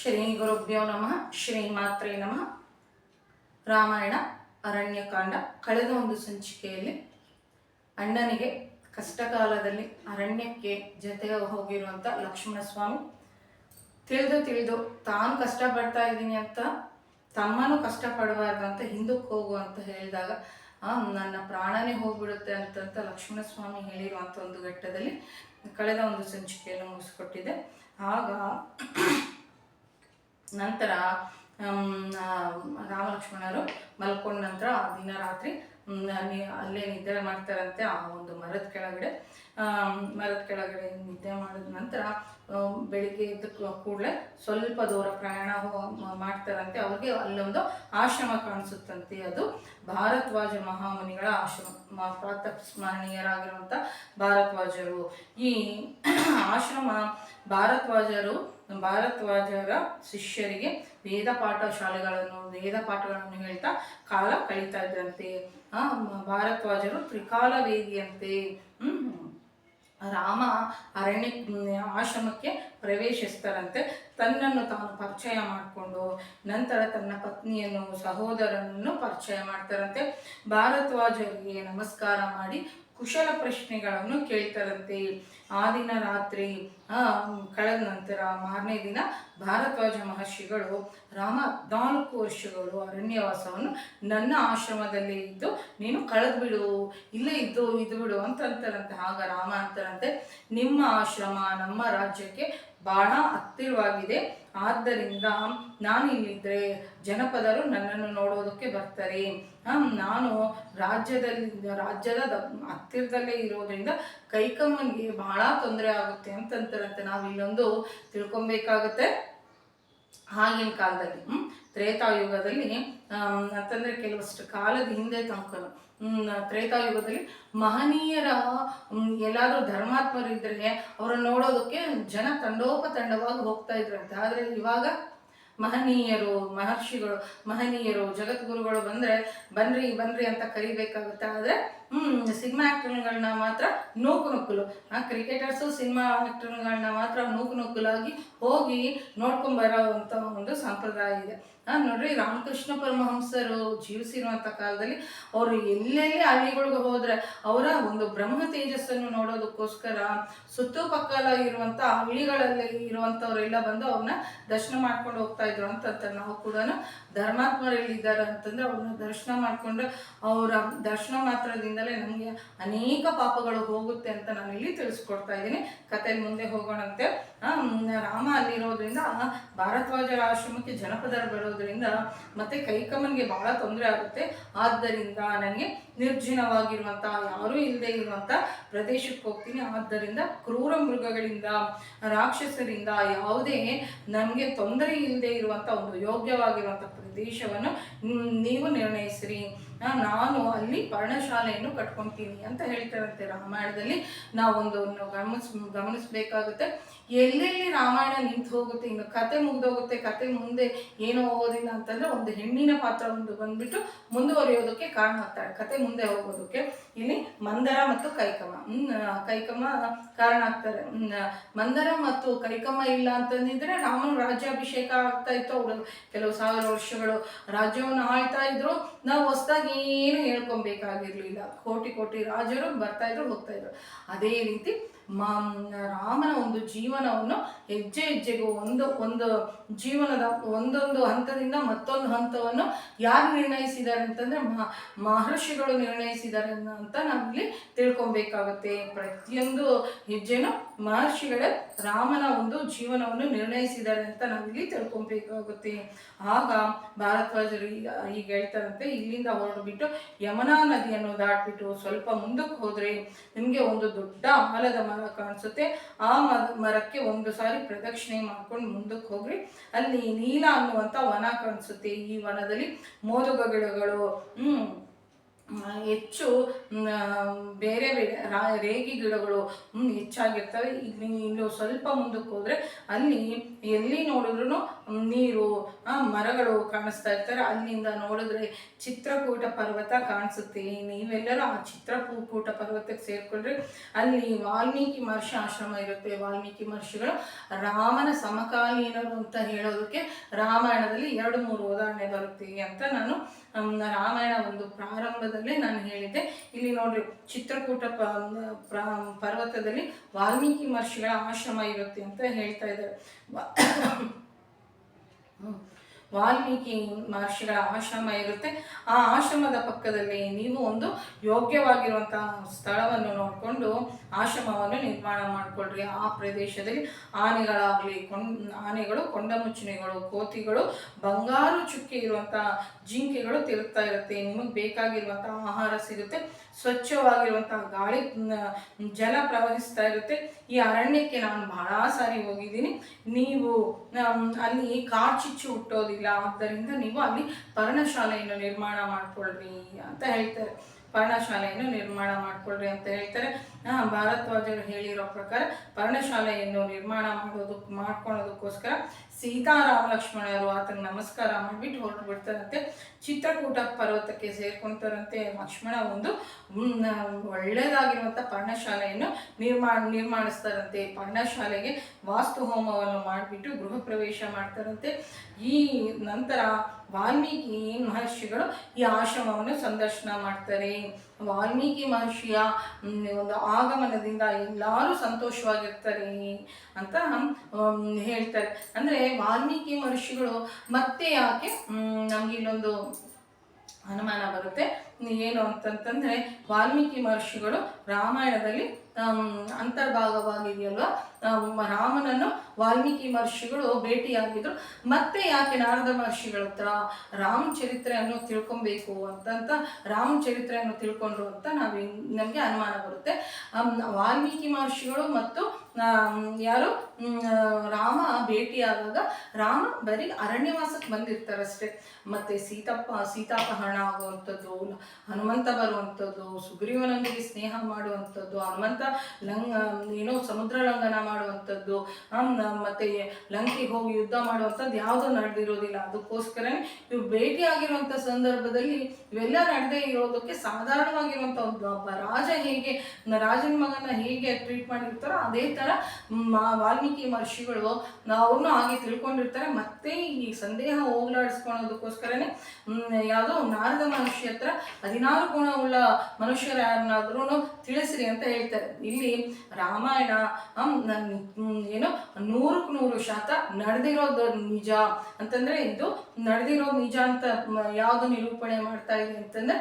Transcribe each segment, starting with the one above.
ಶ್ರೀ ಗುರುಭ್ಯೋ ನಮಃ. ಶ್ರೀ ಮಾತ್ರೇ ನಮಃ. ರಾಮಾಯಣ ಅರಣ್ಯಕಾಂಡ. ಕಳೆದ ಒಂದು ಸಂಚಿಕೆಯಲ್ಲಿ ಅಣ್ಣನಿಗೆ ಕಷ್ಟಕಾಲದಲ್ಲಿ ಅರಣ್ಯಕ್ಕೆ ಜೊತೆಗೆ ಹೋಗಿರುವಂಥ ಲಕ್ಷ್ಮಣ ಸ್ವಾಮಿ ತಿಳಿದು ತಾನು ಕಷ್ಟಪಡ್ತಾ ಇದ್ದೀನಿ ಅಂತ ತಮ್ಮನೂ ಕಷ್ಟಪಡಬಾರ್ದು ಅಂತ ಹಿಂದಕ್ಕೆ ಹೋಗು ಅಂತ ಹೇಳಿದಾಗ ನನ್ನ ಪ್ರಾಣನೇ ಹೋಗ್ಬಿಡುತ್ತೆ ಅಂತಂತ ಲಕ್ಷ್ಮಣ ಸ್ವಾಮಿ ಹೇಳಿರುವಂಥ ಒಂದು ಘಟ್ಟದಲ್ಲಿ ಕಳೆದ ಒಂದು ಸಂಚಿಕೆಯನ್ನು ಮುಗಿಸ್ಕೊಟ್ಟಿದೆ. ಆಗ ನಂತರ ರಾಮ ಲಕ್ಷ್ಮಣರು ಮಲ್ಕೊಂಡ ನಂತರ ದಿನ ರಾತ್ರಿ ಅಲ್ಲೇ ನಿದ್ದೆ ಮಾಡ್ತಾರಂತೆ. ಆ ಒಂದು ಮರದ ಕೆಳಗಡೆ ನಿದ್ದೆ ಮಾಡಿದ ನಂತರ ಬೆಳಿಗ್ಗೆ ಎದ್ದ ಕೂಡಲೇ ಸ್ವಲ್ಪ ದೂರ ಪ್ರಯಾಣ ಮಾಡ್ತಾರಂತೆ. ಅವ್ರಿಗೆ ಅಲ್ಲೊಂದು ಆಶ್ರಮ ಕಾಣಿಸುತ್ತಂತೆ. ಅದು ಭಾರದ್ವಾಜ ಮಹಾಮುನಿಗಳ ಆಶ್ರಮ, ಪ್ರಾತಃ ಸ್ಮರಣೀಯರಾಗಿರುವಂಥ ಭಾರದ್ವಾಜರು. ಈ ಆಶ್ರಮ ಭಾರದ್ವಾಜರ ಶಿಷ್ಯರಿಗೆ ವೇದ ಪಾಠಗಳನ್ನು ಹೇಳ್ತಾ ಕಾಲ ಕಳೀತಾ ಇದ್ರಂತೆ. ಭಾರದ್ವಾಜರು ತ್ರಿಕಾಲ ವೇದಿಯಂತೆ. ರಾಮ ಅರಣ್ಯ ಆಶ್ರಮಕ್ಕೆ ಪ್ರವೇಶಿಸ್ತಾರಂತೆ. ತನ್ನನ್ನು ತಾನು ಪರಿಚಯ ಮಾಡಿಕೊಂಡು ನಂತರ ತನ್ನ ಪತ್ನಿಯನ್ನು ಸಹೋದರನನ್ನು ಪರಿಚಯ ಮಾಡ್ತಾರಂತೆ. ಭಾರದ್ವಾಜರಿಗೆ ನಮಸ್ಕಾರ ಮಾಡಿ ಕುಶಲ ಪ್ರಶ್ನೆಗಳನ್ನು ಕೇಳ್ತಾರಂತೆ. ಆ ದಿನ ರಾತ್ರಿ ಕಳೆದ ನಂತರ ಮಾರನೇ ದಿನ ಭಾರದ್ವಾಜ ಮಹರ್ಷಿಗಳು ರಾಮ 14 ವರ್ಷಗಳು ಅರಣ್ಯವಾಸವನ್ನು ನನ್ನ ಆಶ್ರಮದಲ್ಲೇ ಇದ್ದು ನೀನು ಕಳೆದು ಬಿಡು, ಇಲ್ಲೇ ಇದ್ದು ಬಿಡು ಅಂತಾರಂತೆ. ಆಗ ರಾಮ ಅಂತಾರಂತೆ, ನಿಮ್ಮ ಆಶ್ರಮ ನಮ್ಮ ರಾಜ್ಯಕ್ಕೆ ಬಹಳ ಹತ್ತಿರವಾಗಿದೆ. ಆದ್ದರಿಂದ ನಾನು ಇಲ್ಲಿದ್ದರೆ ಜನಪದರು ನನ್ನನ್ನು ನೋಡೋದಕ್ಕೆ ಬರ್ತಾರೆ. ನಾನು ರಾಜ್ಯದ ಹತ್ತಿರದಲ್ಲೇ ಇರೋದ್ರಿಂದ ಕೈಕಮ್ಮನಿಗೆ ಬಹಳ ತೊಂದರೆ ಆಗುತ್ತೆ ಅಂತಂತಾರಂತೆ. ನಾವು ಇಲ್ಲೊಂದು ತಿಳ್ಕೊಬೇಕಾಗತ್ತೆ. ಆಗಿನ ಕಾಲದಲ್ಲಿ ತ್ರೇತಾಯುಗದಲ್ಲಿ ಅಂತಂದರೆ ಕೆಲವಷ್ಟು ಕಾಲದ ಹಿಂದೆ ತನಕನು ತ್ರೇತಾಯುಗದಲ್ಲಿ ಮಹನೀಯರ ಎಲ್ಲಾದರೂ ಧರ್ಮಾತ್ಮರಿದ್ದರೆ ಅವರನ್ನು ನೋಡೋದಕ್ಕೆ ಜನ ತಂಡೋಪತಂಡವಾಗಿ ಹೋಗ್ತಾ ಇದ್ರಂತೆ. ಆದರೆ ಇವಾಗ ಮಹನೀಯರು ಜಗದ್ಗುರುಗಳು ಬನ್ರಿ ಅಂತ ಕರಿಬೇಕಾಗುತ್ತೆ. ಆದರೆ ಸಿನಿಮಾ ಆ್ಯಕ್ಟರ್ಗಳನ್ನ ಮಾತ್ರ ನೂಕುನುಗ್ಗಲು, ಕ್ರಿಕೆಟರ್ಸು ಸಿನಿಮಾ ಆ್ಯಕ್ಟರ್ಗಳನ್ನ ಮಾತ್ರ ನೂಕುನುಗ್ಗಲಾಗಿ ಹೋಗಿ ನೋಡ್ಕೊಂಬರೋ ಅಂತ ಒಂದು ಸಂಪ್ರದಾಯ ಇದೆ. ನೋಡ್ರಿ, ರಾಮಕೃಷ್ಣ ಪರಮಹಂಸರು ಜೀವಿಸಿರುವಂಥ ಕಾಲದಲ್ಲಿ ಅವರು ಎಲ್ಲೆಲ್ಲಿ ಹಳ್ಳಿಗಳಿಗೆ ಹೋದರೆ ಅವರ ಒಂದು ಬ್ರಹ್ಮ ತೇಜಸ್ಸನ್ನು ನೋಡೋದಕ್ಕೋಸ್ಕರ ಸುತ್ತುಪಕ್ಕಲ ಇರುವಂಥ ಹಳ್ಳಿಗಳಲ್ಲಿ ಇರುವಂಥವರೆಲ್ಲ ಬಂದು ಅವ್ರನ್ನ ದರ್ಶನ ಮಾಡ್ಕೊಂಡು ಹೋಗ್ತಾ ಇದ್ರು ಅಂತ ನಾವು ಕೂಡ ಧರ್ಮಾತ್ಮರಲ್ಲಿದ್ದಾರೆ ಅಂತಂದ್ರೆ ಅವ್ರನ್ನ ದರ್ಶನ ಮಾಡಿಕೊಂಡು ಅವರ ದರ್ಶನ ಮಾತ್ರದಿಂದಲೇ ನಮಗೆ ಅನೇಕ ಪಾಪಗಳು ಹೋಗುತ್ತೆ ಅಂತ ನಾನು ಇಲ್ಲಿ ತಿಳಿಸ್ಕೊಡ್ತಾ ಇದ್ದೀನಿ. ಕತೆ ಮುಂದೆ ಹೋಗೋಣಂತೆ. ರಾಮ ಅಲ್ಲಿರೋದ್ರಿಂದ ಭಾರದ್ವಾಜರ ಆಶ್ರಮಕ್ಕೆ ಜನಪದರು ಬರೋದ್ರಿಂದ ಮತ್ತೆ ಕೈಕಮ್ಮನಿಗೆ ಬಹಳ ತೊಂದರೆ ಆಗುತ್ತೆ. ಆದ್ದರಿಂದ ನನಗೆ ನಿರ್ಜನವಾಗಿರುವಂಥ ಯಾರೂ ಇಲ್ಲದೆ ಇರುವಂಥ ಪ್ರದೇಶಕ್ಕೆ ಹೋಗ್ತೀನಿ. ಆದ್ದರಿಂದ ಕ್ರೂರ ಮೃಗಗಳಿಂದ ರಾಕ್ಷಸರಿಂದ ಯಾವುದೇ ನಮಗೆ ತೊಂದರೆ ಇಲ್ಲದೆ ಇರುವಂಥ ಒಂದು ಯೋಗ್ಯವಾಗಿರುವಂಥ ಪ್ರದೇಶವನ್ನು ನೀವು ನಿರ್ಣಯಿಸಿರಿ. ನಾನು ಅಲ್ಲಿ ಪರ್ಣಶಾಲೆಯನ್ನು ಕಟ್ಕೊತೀನಿ ಅಂತ ಹೇಳ್ತಾರಂತೆ. ರಾಮಾಯಣದಲ್ಲಿ ನಾವೊಂದು ಗಮನಿಸಬೇಕಾಗುತ್ತೆ. ಎಲ್ಲೆಲ್ಲಿ ರಾಮಾಯಣ ನಿಂತು ಹೋಗುತ್ತೆ, ಇನ್ನು ಕತೆ ಮುಗಿದೋಗುತ್ತೆ, ಕತೆ ಮುಂದೆ ಏನೋ ಹೋಗೋದಿಲ್ಲ ಅಂತಂದ್ರೆ ಒಂದು ಹೆಣ್ಣಿನ ಪಾತ್ರ ಬಂದ್ಬಿಟ್ಟು ಮುಂದುವರಿಯೋದಕ್ಕೆ ಕಾರಣ ಆಗ್ತಾರೆ. ಕತೆ ಮುಂದೆ ಹೋಗೋದಕ್ಕೆ ಇಲ್ಲಿ ಮಂದರ ಮತ್ತು ಕೈಕಮ್ಮ ಕಾರಣ ಆಗ್ತಾರೆ. ಮಂದರ ಮತ್ತು ಕೈಕಮ್ಮ ಇಲ್ಲ ಅಂತಂದಿದ್ರೆ ರಾಮನ ರಾಜ್ಯಾಭಿಷೇಕ ಆಗ್ತಾ ಇತ್ತು. ಅವರು ಕೆಲವು ಸಾವಿರ ವರ್ಷಗಳು ರಾಜ್ಯವನ್ನು ಆಳ್ತಾ ಇದ್ರು. ನಾವು ಹೊಸದಾಗಿ ಏನು ಹೇಳ್ಕೊಬೇಕಾಗಿರ್ಲಿಲ್ಲ. ಕೋಟಿ ರಾಜರು ಬರ್ತಾ ಇದ್ರು, ಹೋಗ್ತಾ ಇದ್ರು. ಅದೇ ರೀತಿ ರಾಮನ ಒಂದು ಜೀವನವನ್ನು ಹೆಜ್ಜೆಗೂ ಒಂದು ಜೀವನದ ಒಂದೊಂದು ಹಂತದಿಂದ ಮತ್ತೊಂದು ಹಂತವನ್ನು ಯಾರು ನಿರ್ಣಯಿಸಿದ್ದಾರೆ ಅಂತಂದ್ರೆ ಮಹರ್ಷಿಗಳು ನಿರ್ಣಯಿಸಿದ್ದಾರೆ ಅಂತ ನಾವಿಲ್ಲಿ ತಿಳ್ಕೊಬೇಕಾಗುತ್ತೆ. ಪ್ರತಿಯೊಂದು ಹೆಜ್ಜೆನು ಮಹರ್ಷಿಗಳೇ ರಾಮನ ಒಂದು ಜೀವನವನ್ನು ನಿರ್ಣಯಿಸಿದ್ದಾರೆ ಅಂತ ನಾವಿಲ್ಲಿ ತಿಳ್ಕೊಬೇಕಾಗುತ್ತೆ. ಆಗ ಭಾರದ್ವಾಜರು ಈಗ ಹೇಳ್ತಾರಂತೆ, ಇಲ್ಲಿಂದ ಹೊರಡ್ಬಿಟ್ಟು ಯಮುನಾ ನದಿಯನ್ನು ದಾಟ್ಬಿಟ್ಟು ಸ್ವಲ್ಪ ಮುಂದಕ್ಕೆ ಹೋದ್ರೆ ನಿಮಗೆ ಒಂದು ದೊಡ್ಡ ಆಲದ ಮರ ಕಾಣಿಸುತ್ತೆ. ಆ ಮರಕ್ಕೆ ಒಂದು ಸಾರಿ ಪ್ರದಕ್ಷಿಣೆ ಮಾಡ್ಕೊಂಡು ಮುಂದಕ್ಕೆ ಹೋಗ್ರಿ. ಅಲ್ಲಿ ನೀಲ ಅನ್ನುವಂಥ ವನ ಕಾಣಿಸುತ್ತೆ. ಈ ವನದಲ್ಲಿ ಮೋದುಗ ಗಿಡಗಳು, ಹೆಚ್ಚು ಬೇರೆ ಬೇರೆ ರೇಗಿ ಗಿಡಗಳು ಹೆಚ್ಚಾಗಿರ್ತವೆ. ಇನ್ನು ಸ್ವಲ್ಪ ಮುಂದಕ್ಕೆ ಹೋದರೆ ಅಲ್ಲಿ ಎಲ್ಲಿ ನೋಡಿದ್ರು ನೀರು ಮರಗಳು ಕಾಣಿಸ್ತಾ ಇರ್ತಾರೆ. ಅಲ್ಲಿಂದ ನೋಡಿದ್ರೆ ಚಿತ್ರಕೂಟ ಪರ್ವತ ಕಾಣಿಸುತ್ತೆ. ನೀವೆಲ್ಲರೂ ಆ ಚಿತ್ರಕೂಟ ಪರ್ವತಕ್ಕೆ ಸೇರಿಕೊಂಡ್ರೆ ಅಲ್ಲಿ ವಾಲ್ಮೀಕಿ ಮಹರ್ಷಿ ಆಶ್ರಮ ಇರುತ್ತೆ. ವಾಲ್ಮೀಕಿ ಮಹರ್ಷಿಗಳು ರಾಮನ ಸಮಕಾಲೀನರು ಅಂತ ಹೇಳೋದಕ್ಕೆ ರಾಮಾಯಣದಲ್ಲಿ 2-3 ಉದಾಹರಣೆ ಬರುತ್ತೆ ಅಂತ ನಾನು ರಾಮಾಯಣ ಒಂದು ಪ್ರಾರಂಭದಲ್ಲೇ ನಾನು ಹೇಳಿದ್ದೆ. ಇಲ್ಲಿ ನೋಡ್ರಿ, ಚಿತ್ರಕೂಟ ಪರ್ವತದಲ್ಲಿ ವಾಲ್ಮೀಕಿ ಮಹರ್ಷಿಗಳ ಆಶ್ರಮ ಇರುತ್ತೆ ಅಂತ ಹೇಳ್ತಾ ಇದ್ದಾರೆ. ವಾಲ್ಮೀಕಿ ಮಹರ್ಷಿಗಳ ಆಶ್ರಮ ಇರುತ್ತೆ. ಆ ಆಶ್ರಮದ ಪಕ್ಕದಲ್ಲಿ ನೀವು ಒಂದು ಯೋಗ್ಯವಾಗಿರುವಂತಹ ಸ್ಥಳವನ್ನು ನೋಡಿಕೊಂಡು ಆಶ್ರಮವನ್ನು ನಿರ್ಮಾಣ ಮಾಡಿಕೊಳ್ರಿ. ಆ ಪ್ರದೇಶದಲ್ಲಿ ಆನೆಗಳು, ಕೊಂಡಮುಚ್ಚುಣಿಗಳು, ಕೋತಿಗಳು, ಬಂಗಾರು ಚುಕ್ಕೆ ಇರುವಂತಹ ಜಿಂಕೆಗಳು ತಿರುಗ್ತಾ ಇರುತ್ತೆ. ನಿಮಗೆ ಬೇಕಾಗಿರುವಂತಹ ಆಹಾರ ಸಿಗುತ್ತೆ. ಸ್ವಚ್ಛವಾಗಿರುವಂತಹ ಗಾಳಿ, ಜಲ ಪ್ರವಹಿಸ್ತಾ ಇರುತ್ತೆ. ಈ ಅರಣ್ಯಕ್ಕೆ ನಾನು ಬಹಳ ಸಾರಿ ಹೋಗಿದ್ದೀನಿ. ನೀವು ಅಲ್ಲಿ ಕಾಡ್ಚಿಚ್ಚು ಹುಟ್ಟೋದಿಲ್ಲ. ಆದ್ದರಿಂದ ನೀವು ಅಲ್ಲಿ ಪರ್ಣಶಾಲೆಯನ್ನು ನಿರ್ಮಾಣ ಮಾಡ್ಕೊಳ್ರಿ ಅಂತ ಹೇಳ್ತಾರೆ. ಪರ್ಣಶಾಲೆಯನ್ನು ನಿರ್ಮಾಣ ಮಾಡ್ಕೊಳ್ರಿ ಅಂತ ಹೇಳ್ತಾರೆ. ಭಾರದ್ವಾಜರು ಹೇಳಿರೋ ಪ್ರಕಾರ ಪರ್ಣಶಾಲೆಯನ್ನು ನಿರ್ಮಾಣ ಮಾಡ್ಕೊಳೋದಕ್ಕೋಸ್ಕರ ಸೀತಾರಾಮ ಲಕ್ಷ್ಮಣರು ಆತನ ನಮಸ್ಕಾರ ಮಾಡಿಬಿಟ್ಟು ಹೊರಟು ಬಿಡ್ತಾರಂತೆ. ಚಿತ್ರಕೂಟ ಪರ್ವತಕ್ಕೆ ಸೇರ್ಕೊಳ್ತಾರಂತೆ. ಲಕ್ಷ್ಮಣ ಒಂದು ಒಳ್ಳೆಯದಾಗಿರುವಂಥ ಪರ್ಣಶಾಲೆಯನ್ನು ನಿರ್ಮಾಣಿಸ್ತಾರಂತೆ. ಪರ್ಣಶಾಲೆಗೆ ವಾಸ್ತು ಹೋಮವನ್ನು ಮಾಡಿಬಿಟ್ಟು ಗೃಹ ಪ್ರವೇಶ ಮಾಡ್ತಾರಂತೆ. ಈ ನಂತರ ವಾಲ್ಮೀಕಿ ಮಹರ್ಷಿಗಳು ಈ ಆಶ್ರಮವನ್ನು ಸಂದರ್ಶನ ಮಾಡ್ತಾರೆ. ವಾಲ್ಮೀಕಿ ಮಹರ್ಷಿಯ ಒಂದು ಆಗಮನದಿಂದ ಎಲ್ಲರೂ ಸಂತೋಷವಾಗಿರ್ತಾರೆ ಅಂತ ಹೇಳ್ತಾರೆ. ಅಂದರೆ ವಾಲ್ಮೀಕಿ ಮಹರ್ಷಿಗಳು ಮತ್ತೆ ಯಾಕೆ, ನಮ್ಗೆ ಇಲ್ಲೊಂದು ಅನುಮಾನ ಬರುತ್ತೆ. ಏನು ಅಂತಂತಂದ್ರೆ, ವಾಲ್ಮೀಕಿ ಮಹರ್ಷಿಗಳು ರಾಮಾಯಣದಲ್ಲಿ ಅಂತರ್ಭಾಗವಾಗಿದೆಯಲ್ವ, ರಾಮನನ್ನು ವಾಲ್ಮೀಕಿ ಮಹರ್ಷಿಗಳು ಭೇಟಿಯಾಗಿದ್ರು. ಮತ್ತೆ ಯಾಕೆ ನಾರದ ಮಹರ್ಷಿಗಳ ಹತ್ರ ರಾಮಚರಿತ್ರೆಯನ್ನು ತಿಳ್ಕೊಬೇಕು ಅಂತ ರಾಮಚರಿತ್ರೆಯನ್ನು ತಿಳ್ಕೊಂಡ್ರು ಅಂತ ನಮಗೆ ಅನುಮಾನ ಬರುತ್ತೆ. ವಾಲ್ಮೀಕಿ ಮಹರ್ಷಿಗಳು ಮತ್ತು ಯಾರು ರಾಮ ಭೇಟಿಯಾದಾಗ ರಾಮ ಬರೀ ಅರಣ್ಯವಾಸಕ್ಕೆ ಬಂದಿರ್ತಾರಷ್ಟೇ. ಮತ್ತೆ ಸೀತಾಪಹರಣ ಆಗುವಂಥದ್ದು, ಹನುಮಂತ ಬರುವಂಥದ್ದು, ಸುಗ್ರೀವನೊಂದಿಗೆ ಸ್ನೇಹ ಮಾಡುವಂಥದ್ದು, ಹನುಮಂತ ಏನೋ ಸಮುದ್ರ ಲಂಘನ ಮಾಡುವಂಥದ್ದು, ಮತ್ತೆ ಲಂಕೆಗೆ ಹೋಗಿ ಯುದ್ಧ ಮಾಡುವಂಥದ್ದು ಯಾವುದೂ ನಡೆದಿರೋದಿಲ್ಲ. ಅದಕ್ಕೋಸ್ಕರನೇ ಇವು ಭೇಟಿಯಾಗಿರುವಂಥ ಸಂದರ್ಭದಲ್ಲಿ ಇವೆಲ್ಲ ನಡೆದೇ ಇರೋದಕ್ಕೆ ಸಾಧಾರಣವಾಗಿರುವಂಥ ಒಬ್ಬ ರಾಜ ಹೇಗೆ ರಾಜನ ಮಗನ ಹೇಗೆ ಟ್ರೀಟ್ ಮಾಡಿರ್ತಾರೋ ಅದೇ ಥರ ವಾಲ್ಮೀಕಿ ಮಹರ್ಷಿಗಳು ಅವ್ರನ್ನೂ ಹಾಗೆ ತಿಳ್ಕೊಂಡಿರ್ತಾರೆ. ಮತ್ತೆ ಈ ಸಂದೇಹ ಹೋಗ್ಲಾಡಿಸ್ಕೊಳೋದಕ್ಕೋಸ್ಕರನೇ ಯಾವುದೋ ನಾರದ ಮಹರ್ಷಿ ಹತ್ರ 16 ಗುಣವುಳ್ಳ ಮನುಷ್ಯರು ಯಾರನ್ನಾದ್ರೂ ತಿಳಿಸ್ರಿ ಅಂತ ಹೇಳ್ತಾರೆ. ಇಲ್ಲಿ ರಾಮಾಯಣ ಏನು 100% ನಡೆದಿರೋದು ನಿಜ ಅಂತಂದ್ರೆ, ಇದು ನಡೆದಿರೋದು ನಿಜ ಅಂತ ಯಾವುದು ನಿರೂಪಣೆ ಮಾಡ್ತಾ ಇದೆ ಅಂತಂದ್ರೆ,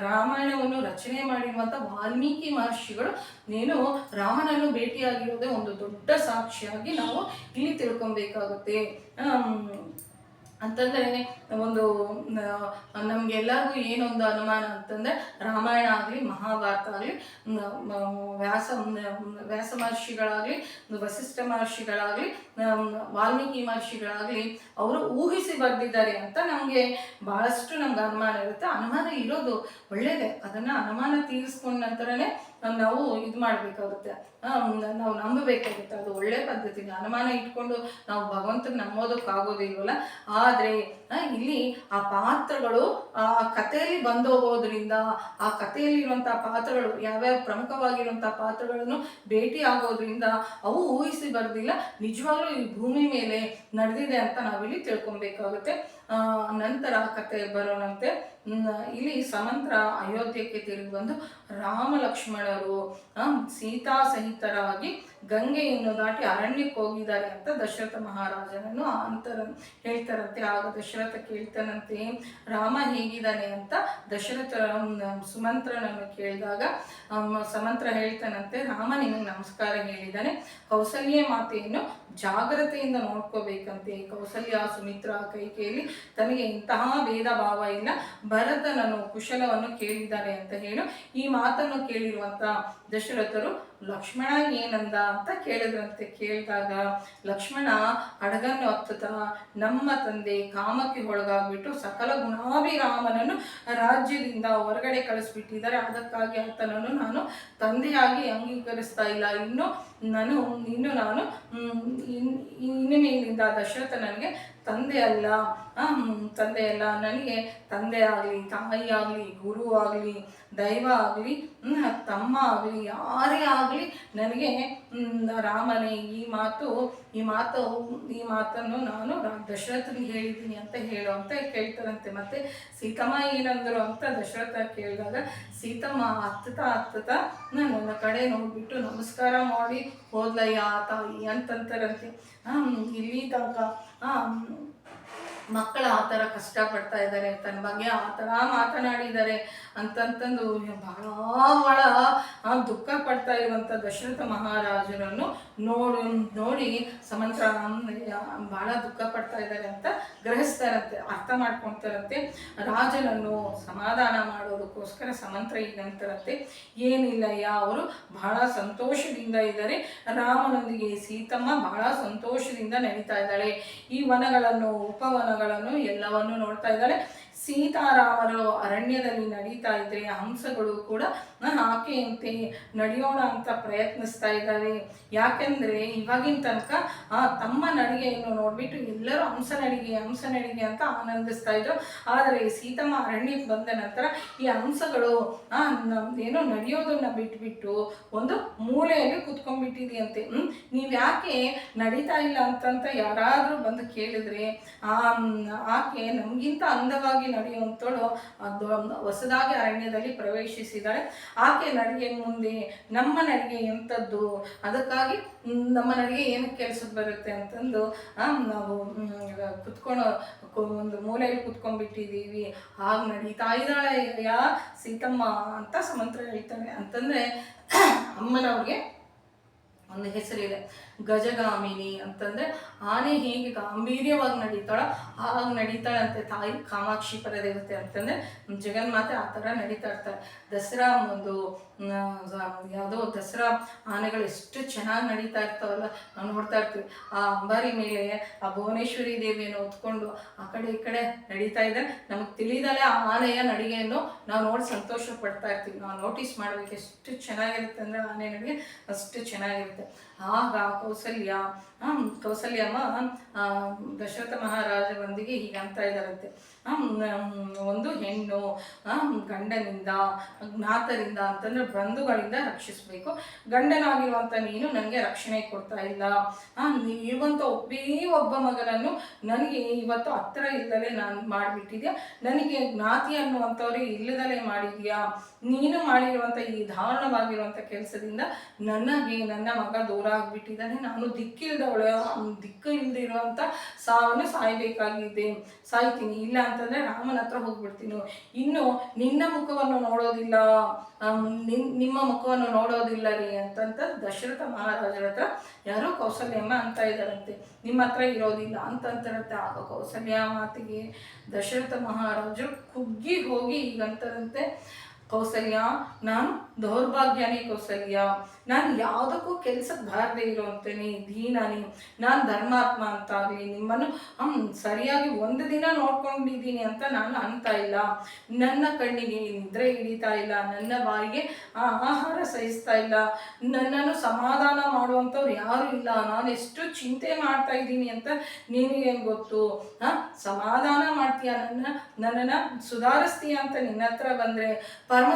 ರಾಮಾಯಣವನ್ನು ರಚನೆ ಮಾಡಿರುವಂಥ ವಾಲ್ಮೀಕಿ ಮಹರ್ಷಿಗಳು ನೀನು ರಾಮನನ್ನು ಭೇಟಿಯಾಗಿರೋದೇ ಒಂದು ದೊಡ್ಡ ಸಾಕ್ಷಿಯಾಗಿ ನಾವು ಇಲ್ಲಿ ತಿಳ್ಕೊಬೇಕಾಗುತ್ತೆ. ಅಂತಂದರೆ ಒಂದು ನಮಗೆಲ್ಲರಿಗೂ ಏನೊಂದು ಅನುಮಾನ ಅಂತಂದರೆ, ರಾಮಾಯಣ ಆಗಲಿ ಮಹಾಭಾರತ ಆಗಲಿ ವ್ಯಾಸ ಮಹರ್ಷಿಗಳಾಗಲಿ ವಸಿಷ್ಠ ಮಹರ್ಷಿಗಳಾಗಲಿ ವಾಲ್ಮೀಕಿ ಮಹರ್ಷಿಗಳಾಗಲಿ ಅವರು ಊಹಿಸಿ ಬರೆದಿದ್ದಾರೆ ಅಂತ ನಮಗೆ ಭಾಳಷ್ಟು ನಮ್ಗೆ ಅನುಮಾನ ಇರುತ್ತೆ. ಅನುಮಾನ ಇರೋದು ಒಳ್ಳೆಯದೇ. ಅದನ್ನು ಅನುಮಾನ ತೀರಿಸ್ಕೊಂಡ ನಂತರನೇ ನಾವು ಇದು ಮಾಡಬೇಕಾಗುತ್ತೆ, ನಾವು ನಂಬಬೇಕಾಗುತ್ತೆ. ಅದು ಒಳ್ಳೆ ಪದ್ಧತಿ. ಅನುಮಾನ ಇಟ್ಕೊಂಡು ನಾವು ಭಗವಂತನ ನಂಬೋದಕ್ಕಾಗೋದಿಲ್ವಲ್ಲ. ಆದರೆ ಇಲ್ಲಿ ಆ ಪಾತ್ರಗಳು ಆ ಕಥೆಯಲ್ಲಿ ಬಂದೋಗೋದ್ರಿಂದ, ಆ ಕಥೆಯಲ್ಲಿರುವಂಥ ಪಾತ್ರಗಳು ಯಾವ್ಯಾವ ಪ್ರಮುಖವಾಗಿರುವಂಥ ಪಾತ್ರಗಳನ್ನು ಭೇಟಿ ಆಗೋದ್ರಿಂದ ಅವು ಊಹಿಸಿ ಬರೋದಿಲ್ಲ, ನಿಜವಾಗ್ಲೂ ಈ ಭೂಮಿ ಮೇಲೆ ನಡೆದಿದೆ ಅಂತ ನಾವಿಲ್ಲಿ ತಿಳ್ಕೊಬೇಕಾಗುತ್ತೆ. ನಂತರ ಕತೆ ಬರೋಣಂತೆ. ಇಲ್ಲಿ ಸಮಂತ್ರ ಅಯೋಧ್ಯಕ್ಕೆ ತಿರುಗಿ ಬಂದು ರಾಮ ಲಕ್ಷ್ಮಣರು ಸೀತಾ ಸಹಿತರಾಗಿ ಗಂಗೆಯನ್ನು ದಾಟಿ ಅರಣ್ಯಕ್ಕೆ ಹೋಗಿದ್ದಾರೆ ಅಂತ ದಶರಥ ಮಹಾರಾಜನನ್ನು ಹೇಳ್ತಾರಂತೆ. ಆಗ ದಶರಥ ಕೇಳ್ತಾನಂತೆ, ರಾಮ ಹೇಗಿದ್ದಾನೆ ಅಂತ ದಶರಥ ಸುಮಂತ್ರನನ್ನು ಕೇಳಿದಾಗ ಸಮಂತ್ರ ಹೇಳ್ತಾನಂತೆ, ರಾಮ ನಿಮಗೆ ನಮಸ್ಕಾರ ಹೇಳಿದ್ದಾನೆ, ಕೌಸಲ್ಯ ಮಾತೆಯನ್ನು ಜಾಗ್ರತೆಯಿಂದ ನೋಡ್ಕೋಬೇಕಂತೆ. ಕೌಸಲ್ಯ, ಸುಮಿತ್ರ, ಕೈಕೇಯಲ್ಲಿ ತನಗೆ ಇಂತಹ ಭೇದ ಭಾವ ಇಲ್ಲ, ಭರತನನ್ನು ಕುಶಲವನ್ನು ಕೇಳಿದ್ದಾರೆ ಅಂತ ಹೇಳು. ಈ ಮಾತನ್ನು ಕೇಳಿರುವಂಥ ದಶರಥರು ಲಕ್ಷ್ಮಣ ಏನಂದ ಅಂತ ಕೇಳಿದ್ರಂತೆ. ಕೇಳಿದಾಗ ಲಕ್ಷ್ಮಣ ಹಡಗನ್ನು ಹತ್ತುತ್ತಾ, ನಮ್ಮ ತಂದೆ ಕಾಮಕ್ಕೆ ಒಳಗಾಗ್ಬಿಟ್ಟು ಸಕಲ ಗುಣಾಭಿರಾಮನನ್ನು ರಾಜ್ಯದಿಂದ ಹೊರಗಡೆ ಕಳಿಸ್ಬಿಟ್ಟಿದ್ದಾರೆ, ಅದಕ್ಕಾಗಿ ಆತನನ್ನು ನಾನು ತಂದೆಯಾಗಿ ಅಂಗೀಕರಿಸ್ತಾ ಇಲ್ಲ. ಇನ್ನು ನಾನು ಇನ್ನು ಮೇಲಿಂದ ದಶರಥ ನನಗೆ ತಂದೆ ಅಲ್ಲ, ನನಗೆ ತಂದೆ ಆಗಲಿ, ತಾಯಿ ಆಗಲಿ, ಗುರು ಆಗಲಿ, ದೈವ ಆಗಲಿ, ತಮ್ಮ ಆಗಲಿ, ಯಾರೇ ಆಗಲಿ ನನಗೆ ರಾಮನೇ. ಈ ಮಾತನ್ನು ನಾನು ದಶರಥನಿಗೆ ಹೇಳಿದ್ದೀನಿ ಅಂತ ಕೇಳ್ತಾರಂತೆ. ಮತ್ತೆ ಸೀತಮ್ಮ ಏನಂದ್ರು ಅಂತ ದಶರಥ ಕೇಳಿದಾಗ ಸೀತಮ್ಮ ಹತ್ತುತ್ತಾ ನನ್ನ ಕಡೆ ನೋಡ್ಬಿಟ್ಟು ನಮಸ್ಕಾರ ಮಾಡಿ ಹೋದ್ಲಯ್ಯ ತಾಯಿ ಅಂತಂತಾರಂತೆ. ಇಲ್ಲಿ ತನಕ ಮಕ್ಕಳು ಆ ಥರ ಕಷ್ಟಪಡ್ತಾ ಇದ್ದಾರೆ, ತನ್ನ ಬಗ್ಗೆ ಆ ಥರ ಮಾತನಾಡಿದ್ದಾರೆ ಅಂತಂತಂದು ಬಹಳ ದುಃಖ ಪಡ್ತಾ ಇರುವಂಥ ದಶರಥ ಮಹಾರಾಜರನ್ನು ನೋಡಿ ಸಮಂತ್ರ ಬಹಳ ದುಃಖ ಪಡ್ತಾ ಇದ್ದಾರೆ ಅಂತ ಗ್ರಹಿಸ್ತಾರಂತೆ, ಅರ್ಥ ಮಾಡ್ಕೊಳ್ತಾರಂತೆ. ರಾಜನನ್ನು ಸಮಾಧಾನ ಮಾಡೋದಕ್ಕೋಸ್ಕರ ಸಮಂತ್ರ ಏನಂತಾರಂತೆ, ಏನಿಲ್ಲಯ್ಯ, ಅವರು ಬಹಳ ಸಂತೋಷದಿಂದ ಇದ್ದಾರೆ, ರಾಮನೊಂದಿಗೆ ಸೀತಮ್ಮ ಬಹಳ ಸಂತೋಷದಿಂದ ನಡೀತಾ ಇದ್ದಾಳೆ, ಈ ವನಗಳನ್ನು ಉಪವನಗಳನ್ನು ಎಲ್ಲವನ್ನು ನೋಡ್ತಾ ಇದ್ದಾಳೆ. ಸೀತಾರಾಮರು ಅರಣ್ಯದಲ್ಲಿ ನಡೀತಾ ಇದ್ರೆ ಹಂಸಗಳು ಕೂಡ ಆಕೆಯಂತೆ ನಡೆಯೋಣ ಅಂತ ಪ್ರಯತ್ನಿಸ್ತಾ ಇದ್ದಾರೆ. ಯಾಕೆಂದ್ರೆ ಇವಾಗಿನ ತನಕ ತಮ್ಮ ನಡಿಗೆಯನ್ನು ನೋಡ್ಬಿಟ್ಟು ಎಲ್ಲರೂ ಹಂಸ ನಡಿಗೆ ಅಂತ ಆನಂದಿಸ್ತಾ ಇದ್ರು. ಆದರೆ ಸೀತಮ್ಮ ಅರಣ್ಯಕ್ಕೆ ಬಂದ ನಂತರ ಈ ಹಂಸಗಳು ಏನೋ ನಡೆಯೋದನ್ನ ಬಿಟ್ಬಿಟ್ಟು ಒಂದು ಮೂಲೆಯಲ್ಲಿ ಕುತ್ಕೊಂಡ್ಬಿಟ್ಟಿದೆಯಂತೆ. ನೀವ್ಯಾಕೆ ನಡೀತಾ ಇಲ್ಲ ಅಂತಂತ ಯಾರಾದ್ರೂ ಬಂದು ಕೇಳಿದ್ರೆ ಆಕೆ ನಮ್ಗಿಂತ ಅಂದವಾಗಿ ನಡೆಯುವಂತಳು ಹೊಸದಾಗಿ ಅರಣ್ಯದಲ್ಲಿ ಪ್ರವೇಶಿಸಿದಾಳೆ. ಆಕೆ ನಡಿಗೆ ಮುಂದೆ ನಮ್ಮ ನಡಿಗೆ ಎಂಥದ್ದು, ಅದಕ್ಕಾಗಿ ನಮ್ಮ ನಡಿಗೆ ಏನಕ್ಕೆ ಕೆಲಸಕ್ಕೆ ಬರುತ್ತೆ ಅಂತಂದು ನಾವು ಒಂದು ಮೂಲೆಯಲ್ಲಿ ಕುತ್ಕೊಂಡ್ಬಿಟ್ಟಿದ್ದೀವಿ, ಹಾಗೆ ನಡೀತಾ ಇದ್ದಾಳೆ ಸೀತಮ್ಮ ಅಂತ ಸಮಂತ್ರ ಹೇಳ್ತಾನೆ. ಅಂತಂದ್ರೆ ಅಮ್ಮನವ್ರಿಗೆ ಒಂದು ಹೆಸರಿದೆ, ಗಜಗಾಮಿನಿ ಅಂತಂದ್ರೆ ಆನೆ ಹೇಗೆ ಗಾಂಭೀರ್ಯವಾಗಿ ನಡೀತಾಳೋ ಹಾಗೆ ನಡೀತಾಳಂತೆ ತಾಯಿ ಕಾಮಾಕ್ಷಿ ಪರದೇವತೆ. ಅಂತಂದ್ರೆ ಜಗನ್ಮಾತೆ ಆ ಥರ ನಡೀತಾ ಇರ್ತಾರೆ. ದಸರಾ ಒಂದು ಯಾವುದೋ ದಸರಾ ಆನೆಗಳು ಎಷ್ಟು ಚೆನ್ನಾಗಿ ನಡೀತಾ ಇರ್ತಾವಲ್ಲ, ನಾವು ನೋಡ್ತಾ ಇರ್ತೀವಿ. ಆ ಅಂಬಾರಿ ಮೇಲೆ ಆ ಭುವನೇಶ್ವರಿ ದೇವಿಯನ್ನು ಹೊತ್ಕೊಂಡು ಆ ಕಡೆ ಈ ಕಡೆ ನಡೀತಾ ಇದ್ದಾರೆ. ನಮಗೆ ತಿಳಿದಲ್ಲೇ ಆ ಆನೆಯ ನಡಿಗೆಯನ್ನು ನಾವು ನೋಡಿ ಸಂತೋಷ ಪಡ್ತಾ ಇರ್ತೀವಿ. ನಾವು ನೋಟಿಸ್ ಮಾಡ್ಬೇಕು ಎಷ್ಟು ಚೆನ್ನಾಗಿರುತ್ತೆ ಅಂದ್ರೆ ಆನೆ ನಡಿಗೆ ಅಷ್ಟು ಚೆನ್ನಾಗಿರುತ್ತೆ. ಆಗ ಕೌಸಲ್ಯಮ್ಮ ದಶರಥ ಮಹಾರಾಜರೊಂದಿಗೆ ಹೀಗೆ ಅಂತ ಇದ್ದಾರಂತೆ, ಒಂದು ಹೆಣ್ಣು ಗಂಡನಿಂದ ಜ್ಞಾತರಿಂದ ಅಂತಂದ್ರೆ ಬಂಧುಗಳಿಂದ ರಕ್ಷಿಸಬೇಕು, ಗಂಡನಾಗಿರುವಂಥ ನೀನು ನನಗೆ ರಕ್ಷಣೆ ಕೊಡ್ತಾ ಇಲ್ಲ, ಇರುವಂಥ ಒಬ್ಬ ಮಗನನ್ನು ನನಗೆ ಇವತ್ತು ಹತ್ತಿರ ಇಲ್ಲದಲೇ ನಾನು ಮಾಡಿಬಿಟ್ಟಿದ್ಯಾ, ನನಗೆ ಜ್ಞಾತಿ ಅನ್ನುವಂಥವ್ರಿಗೆ ಇಲ್ಲದಲೇ ಮಾಡಿದ್ಯಾ, ನೀನು ಮಾಡಿರುವಂಥ ಈ ದಾರುಣವಾಗಿರುವಂಥ ಕೆಲಸದಿಂದ ನನ್ನ ಮಗ ದೂರ ಆಗಿಬಿಟ್ಟಿದ್ದಾನೆ, ನಾನು ದಿಕ್ಕು ಇಲ್ದಿರುವಂಥ ಸಾವನ್ನು ಸಾಯ್ತೀನಿ, ಇಲ್ಲ ಅಂತಂದ್ರೆ ರಾಮನ ಹತ್ರ ಹೋಗ್ಬಿಡ್ತೀನಿ, ಇನ್ನು ನಿನ್ನ ಮುಖವನ್ನು ನೋಡೋದಿಲ್ಲ, ನಿಮ್ಮ ಮುಖವನ್ನು ನೋಡೋದಿಲ್ಲ ರೀ ಅಂತಂತ ದಶರಥ ಮಹಾರಾಜರ ಹತ್ರ ಯಾರೋ ಕೌಸಲ್ಯಮ್ಮ ಅಂತ ಇದ್ದಾರಂತೆ, ನಿಮ್ಮ ಹತ್ರ ಇರೋದಿಲ್ಲ ಅಂತಂತಾರಂತೆ. ಆಗ ಕೌಸಲ್ಯ ಮಾತಿಗೆ ದಶರಥ ಮಹಾರಾಜರು ಕುಗ್ಗಿ ಹೋಗಿ ಈಗಂತಾರಂತೆ, ಕೌಸಲ್ಯ, ನಾನು ದೌರ್ಭಾಗ್ಯನೇ ಕೌಸಲ್ಯ, ನಾನು ಯಾವುದಕ್ಕೂ ಕೆಲ್ಸಕ್ಕೆ ಬಾರದೇ ಇರೋಂತೇನೆ ದೀನಾನಿ, ನಾನು ಧರ್ಮಾತ್ಮ ಅಂತಾಗಲಿ ನಿಮ್ಮನ್ನು ಸರಿಯಾಗಿ ಒಂದು ದಿನ ನೋಡ್ಕೊಂಡಿದ್ದೀನಿ ಅಂತ ನಾನು ಅಂತ ಇಲ್ಲ, ನನ್ನ ಕಣ್ಣಿಗೆ ನಿದ್ರೆ ಹಿಡಿತಾ ಇಲ್ಲ, ನನ್ನ ಬಾಯಿಗೆ ಆಹಾರ ಸಹಿಸ್ತಾ ಇಲ್ಲ, ನನ್ನನ್ನು ಸಮಾಧಾನ ಮಾಡುವಂಥವ್ರು ಯಾರು ಇಲ್ಲ, ನಾನು ಎಷ್ಟು ಚಿಂತೆ ಮಾಡ್ತಾ ಇದ್ದೀನಿ ಅಂತ ನಿನಗೇನು ಗೊತ್ತು, ಸಮಾಧಾನ ಮಾಡ್ತೀಯ, ನನ್ನನ್ನು ಸುಧಾರಿಸ್ತೀಯ ಅಂತ ನಿನ್ನ ಹತ್ರ ಬಂದರೆ, ಪರಮ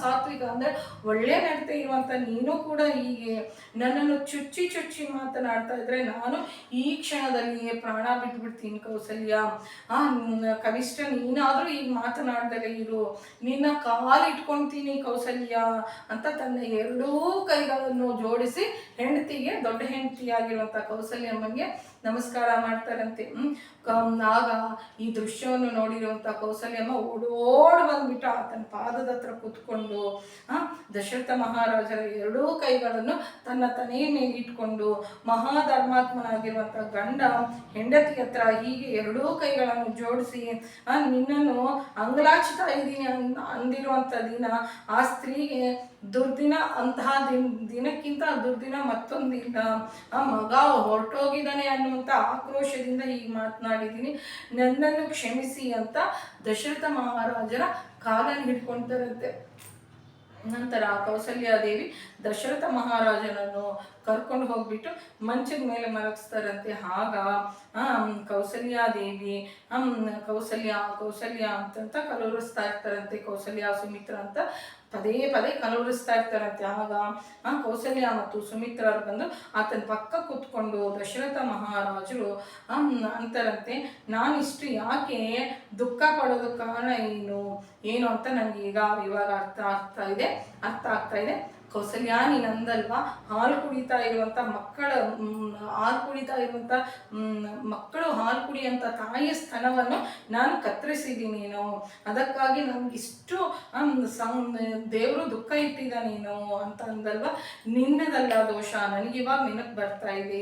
ಸಾತ್ವಿಕ ಅಂದರೆ ಒಳ್ಳೆ ನಡತೆ ಇರುವಂಥ ನೀನು ಕೂಡ ಹೀಗೆ ನನ್ನನ್ನು ಚುಚ್ಚಿ ಮಾತನಾಡ್ತಾ ಇದ್ರೆ ನಾನು ಈ ಕ್ಷಣದಲ್ಲಿಯೇ ಪ್ರಾಣ ಬಿಟ್ಬಿಡ್ತೀನಿ ಕೌಸಲ್ಯ, ಕನಿಷ್ಠ ನೀನಾದರೂ ಈಗ ಮಾತನಾಡ್ದಲೇ ಇರು, ನಿನ್ನ ಕಾಲಿಟ್ಕೊಳ್ತೀನಿ ಕೌಸಲ್ಯ ಅಂತ ತನ್ನ ಎರಡೂ ಕೈಗಳನ್ನು ಜೋಡಿಸಿ ಹೆಂಡತಿಗೆ, ದೊಡ್ಡ ಹೆಂಡತಿಯಾಗಿರುವಂಥ ಕೌಸಲ್ಯಮ್ಮನಿಗೆ ನಮಸ್ಕಾರ ಮಾಡ್ತಾರಂತೆ. ಆಗ ಈ ದೃಶ್ಯವನ್ನು ನೋಡಿರುವಂಥ ಕೌಸಲ್ಯಮ್ಮ ಓಡೋಡ್ ಬಂದ್ಬಿಟ್ಟು ಆತನ ಪಾದದ ಹತ್ರ ಕೂತ್ಕೊಂಡು ದಶರಥ ಮಹಾರಾಜರ ಎರಡೂ ಕೈಗಳನ್ನು ತನ್ನ ತನೆಯ ಮೇಲೆ ಇಟ್ಕೊಂಡು ಮಹಾಧರ್ಮಾತ್ಮನಾಗಿರುವಂಥ ಗಂಡ ಹೆಂಡತಿ ಹತ್ರ ಹೀಗೆ ಎರಡೂ ಕೈಗಳನ್ನು ಜೋಡಿಸಿ ನಿನ್ನನ್ನು ಅಂಗಲಾಚಿತಾ ಇದ್ದೀನಿ ಅಂದಿರುವಂಥ ದಿನ ಆ ಸ್ತ್ರೀಗೆ ದುರ್ದಿನ, ಅಂತಹ ದಿನಕ್ಕಿಂತ ದುರ್ದಿನ ಮತ್ತೊಂದಿಲ್ಲ. ಆ ಮಗ ಹೊರಟೋಗಿದ್ದಾನೆ ಅನ್ನುವಂಥ ಆಕ್ರೋಶದಿಂದ ಹೀಗೆ ಮಾತನಾಡಿದ್ದೀನಿ, ನನ್ನನ್ನು ಕ್ಷಮಿಸಿ ಅಂತ ದಶರಥ ಮಹಾರಾಜರ ಕಾಲನ್ನು ಹಿಡ್ಕೊಳ್ತಾರಂತೆ. ನಂತರ ಕೌಸಲ್ಯಾದೇವಿ ದಶರಥ ಮಹಾರಾಜನನ್ನು ಕರ್ಕೊಂಡು ಹೋಗ್ಬಿಟ್ಟು ಮಂಚದ ಮೇಲೆ ಮಲಗಿಸ್ತಾರಂತೆ. ಆಗ ಕೌಸಲ್ಯಾದೇವಿ ಕೌಸಲ್ಯ ಅಂತಂತ ಕಲವರಿಸ್ತಾ ಇರ್ತಾರಂತೆ. ಕೌಸಲ್ಯ ಸುಮಿತ್ರ ಅಂತ ಪದೇ ಪದೇ ಕಲವರಿಸ್ತಾ ಇರ್ತಾರಂತೆ. ಆಗ ಕೌಸಲ್ಯ ಮತ್ತು ಸುಮಿತ್ರರು ಬಂದು ಆತನ ಪಕ್ಕ ಕೂತ್ಕೊಂಡು ದಶರಥ ಮಹಾರಾಜರು ಅಂತಾರಂತೆ, ನಾನಿಷ್ಟು ಯಾಕೆ ದುಃಖ ಪಡೋದು ಕಾರಣ ಏನು ಅಂತ ನನಗೆ ಇವಾಗ ಅರ್ಥ ಆಗ್ತಾ ಇದೆ. ಕೌಸಲ್ಯ, ನೀನಂದಲ್ವಾ ಹಾಲು ಕುಡಿತಾ ಇರುವಂಥ ಮಕ್ಕಳು ಹಾಲು ಕುಡಿಯುವಂಥ ತಾಯಿಯ ಸ್ತನವನ್ನು ನಾನು ಕತ್ತರಿಸಿದ್ದೀನೇನು, ಅದಕ್ಕಾಗಿ ನನಗಿಷ್ಟು ದೇವರು ದುಃಖ ಇಟ್ಟಿದ್ದಾನೇನು ಅಂತ ಅಂದಲ್ವಾ. ನಿನ್ನದಲ್ಲ ದೋಷ, ನನಗಿವಾಗ ನೆನಪು ಬರ್ತಾ ಇದೆ.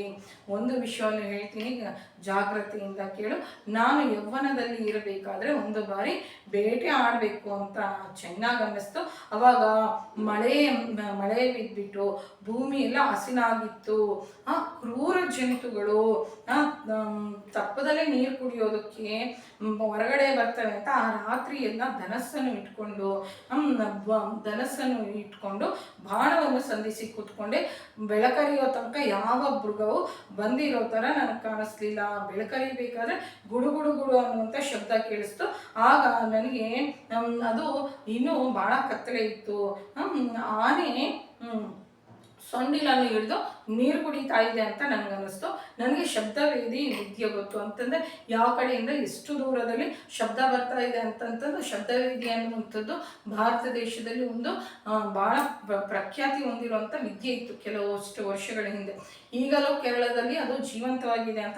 ಒಂದು ವಿಷಯವನ್ನು ಹೇಳ್ತೀನಿ, ಜಾಗ್ರತೆಯಿಂದ ಕೇಳು. ನಾನು ಯೌವನದಲ್ಲಿ ಇರಬೇಕಾದ್ರೆ ಒಂದು ಬಾರಿ ಬೇಟೆ ಆಡಬೇಕು ಅಂತ ಚೆನ್ನಾಗಿ ಅನ್ನಿಸ್ತು. ಅವಾಗ ಮಳೆ ಬಿದ್ದುಬಿಟ್ಟು ಭೂಮಿ ಎಲ್ಲ ಹಸಿನಾಗಿತ್ತು. ಕ್ರೂರ ಜಂತುಗಳು ತಪ್ಪದಲ್ಲೇ ನೀರು ಕುಡಿಯೋದಕ್ಕೆ ಹೊರಗಡೆ ಬರ್ತವೆ ಅಂತ ಆ ರಾತ್ರಿ ಎಲ್ಲ ಧನಸ್ಸನ್ನು ಇಟ್ಕೊಂಡು ಬಾಣವನ್ನು ಸಂಧಿಸಿ ಕೂತ್ಕೊಂಡೆ. ಬೆಳಕರಿಯೋ ತನಕ ಯಾವ ಮೃಗವು ಬಂದಿರೋ ಥರ ನನಗೆ ಕಾಣಿಸ್ಲಿಲ್ಲ. ಬೆಳಕರಿಬೇಕಾದ್ರೆ ಗುಡು ಗುಡು ಗುಡು ಅನ್ನುವಂಥ ಶಬ್ದ ಕೇಳಿಸ್ತು. ಆಗ ನನಗೆ ಅದು ಇನ್ನೂ ಭಾಳ ಕತ್ತಲೆ ಇತ್ತು. ಆನೆ ಸೊಂಡಿಲನ್ನು ಹಿಡಿದು ನೀರು ಕುಡಿತಾ ಇದೆ ಅಂತ ನನಗನ್ನಿಸ್ತು. ನನಗೆ ಶಬ್ದವೇದಿ ವಿದ್ಯೆ ಗೊತ್ತು ಅಂತಂದರೆ ಯಾವ ಕಡೆಯಿಂದ ಎಷ್ಟು ದೂರದಲ್ಲಿ ಶಬ್ದ ಬರ್ತಾ ಇದೆ ಅಂತಂತಂದು ಶಬ್ದವೇದಿ ಅನ್ನುವಂಥದ್ದು ಭಾರತ ದೇಶದಲ್ಲಿ ಒಂದು ಭಾಳ ಪ್ರಖ್ಯಾತಿ ಹೊಂದಿರುವಂಥ ವಿದ್ಯೆ ಇತ್ತು ಕೆಲವಷ್ಟು ವರ್ಷಗಳ ಹಿಂದೆ. ಈಗಲೂ ಕೇರಳದಲ್ಲಿ ಅದು ಜೀವಂತವಾಗಿದೆ ಅಂತ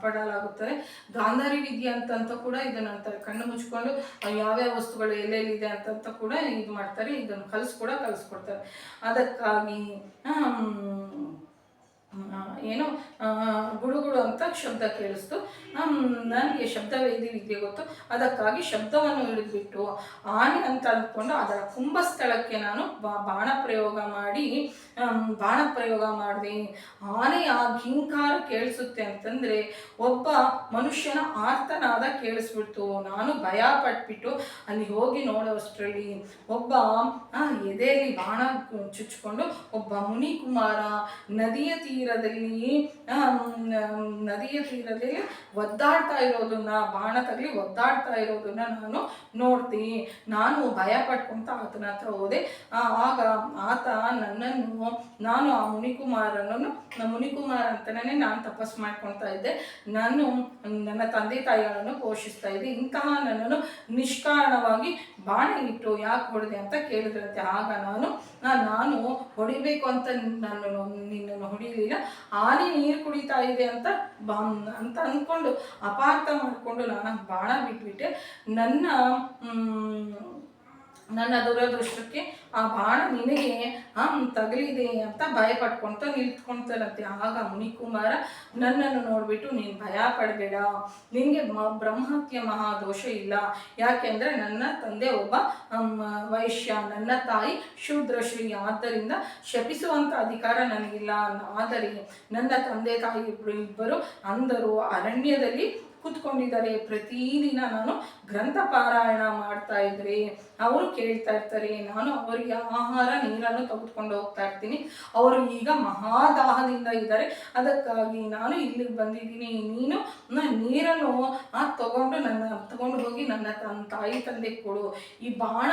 ಪಡಲಾಗುತ್ತದೆ. ಗಾಂಧಾರಿ ವಿದ್ಯೆ ಅಂತಂತ ಕೂಡ ಇದನ್ನು ಅಂತಾರೆ. ಕಣ್ಣು ಮುಚ್ಕೊಂಡು ಯಾವ್ಯಾವ ವಸ್ತುಗಳು ಎಲ್ಲೆಲ್ಲಿದೆ ಅಂತಂತ ಕೂಡ ಇದು ಮಾಡ್ತಾರೆ. ಇದನ್ನು ಕಲಿಸ್ಕೊಡ್ತಾರೆ. ಅದಕ್ಕಾಗಿ ಏನೋ ಗುಡುಗುಡು ಅಂತ ಶಬ್ದ ಕೇಳಿಸ್ತು. ನನಗೆ ಶಬ್ದವೇದಿ ವಿದ್ಯೆ ಗೊತ್ತು. ಅದಕ್ಕಾಗಿ ಶಬ್ದವನ್ನು ಹಿಡಿದ್ಬಿಟ್ಟು ಆನೆ ಅಂತ ಅಂದ್ಕೊಂಡು ಅದರ ಕುಂಭಸ್ಥಳಕ್ಕೆ ನಾನು ಬಾಣ ಪ್ರಯೋಗ ಮಾಡಿದೆ. ಆನೆಯ ಘೀಂಕಾರ ಕೇಳಿಸುತ್ತೆ ಅಂತಂದರೆ ಒಬ್ಬ ಮನುಷ್ಯನ ಆರ್ತನಾದ ಕೇಳಿಸ್ಬಿಡ್ತು. ನಾನು ಭಯ ಪಟ್ಬಿಟ್ಟು ಅಲ್ಲಿ ಹೋಗಿ ನೋಡೋಷ್ಟರಲ್ಲಿ ಒಬ್ಬ ಎದೆಯಲ್ಲಿ ಬಾಣ ಚುಚ್ಕೊಂಡು ಒಬ್ಬ ಮುನಿಕುಮಾರ ನದಿಯ ತೀರದಲ್ಲಿ ಒದ್ದಾಡ್ತಾ ಇರೋದನ್ನ, ಬಾಣ ತಗಲಿ ಒದ್ದಾಡ್ತಾ ಇರೋದನ್ನ ನಾನು ನೋಡ್ತೀನಿ. ನಾನು ಭಯ ಪಟ್ಕೊಂತ ಆತನ ಹತ್ರ ಹೋದೆ. ಆಗ ಆತ ನನ್ನನ್ನು, ನಾನು ಆ ಮುನಿಕುಮಾರ ಅಂತನೇ ನಾನು ತಪಸ್ಸು ಮಾಡ್ಕೊತಾ ಇದ್ದೆ. ನಾನು ನನ್ನ ತಂದೆ ತಾಯಿಗಳನ್ನು ಪೋಷಿಸ್ತಾ ಇದ್ದೆ. ಇಂತಹ ನನ್ನನ್ನು ನಿಷ್ಕಾರಣವಾಗಿ ಬಾಣ ಇಟ್ಟು ಯಾಕೆ ಹೊಡೆದೆ ಅಂತ ಕೇಳಿದ್ರಂತೆ. ಆಗ ನಾನು ಹೊಡಿಬೇಕು ಅಂತ ನಿನ್ನನ್ನು ಹೊಡಿಲಿಲ್ಲ, ಆನೆ ನೀರು ಕುಡಿತಾ ಇದೆ ಅಂತ ಅಂದ್ಕೊಂಡು ಅಪಾರ್ಥ ಮಾಡಿಕೊಂಡು ನಾನು ಬಾಣ ಬಿಟ್ಬಿಟ್ಟೆ. ನನ್ನ ದುರದೃಷ್ಟಕ್ಕೆ ಆ ಬಾಣ ನಿನಗೆ ತಗಲಿದೆ ಅಂತ ಭಯ ಪಟ್ಕೊಂತ ನಿಂತ್ಕೊಳ್ತಾರಂತೆ. ಆಗ ಮುನಿಕುಮಾರ ನನ್ನನ್ನು ನೋಡ್ಬಿಟ್ಟು, ನೀನು ಭಯ ಪಡಬೇಡ, ನಿನಗೆ ಬ್ರಹ್ಮಹತ್ಯೆ ಮಹಾದೋಷ ಇಲ್ಲ. ಯಾಕೆಂದರೆ ನನ್ನ ತಂದೆ ಒಬ್ಬ ವೈಶ್ಯ, ನನ್ನ ತಾಯಿ ಶೂದ್ರಶ್ರೀ, ಆದ್ದರಿಂದ ಶಪಿಸುವಂಥ ಅಧಿಕಾರ ನನಗಿಲ್ಲ. ಆದರೆ ನನ್ನ ತಂದೆ ತಾಯಿ ಇಬ್ಬರು ಅಂದರು ಅರಣ್ಯದಲ್ಲಿ ಕೂತ್ಕೊಂಡಿದ್ದಾರೆ. ಪ್ರತಿದಿನ ನಾನು ಗ್ರಂಥ ಪಾರಾಯಣ ಮಾಡ್ತಾ ಇದ್ರೆ ಅವರು ಕೇಳ್ತಾ ಇರ್ತಾರೆ. ನಾನು ಅವರಿಗೆ ಆಹಾರ ನೀರನ್ನು ತೆಗೆದುಕೊಂಡು ಹೋಗ್ತಾ ಇರ್ತೀನಿ. ಅವರು ಈಗ ಮಹಾದಾಹದಿಂದ ಇದ್ದಾರೆ. ಅದಕ್ಕಾಗಿ ನಾನು ಇಲ್ಲಿಗೆ ಬಂದಿದ್ದೀನಿ. ನೀನು ನೀರನ್ನು ತಗೊಂಡು ಹೋಗಿ ನನ್ನ ತಾಯಿ ತಂದೆ ಕೊಡು. ಈ ಬಾಣ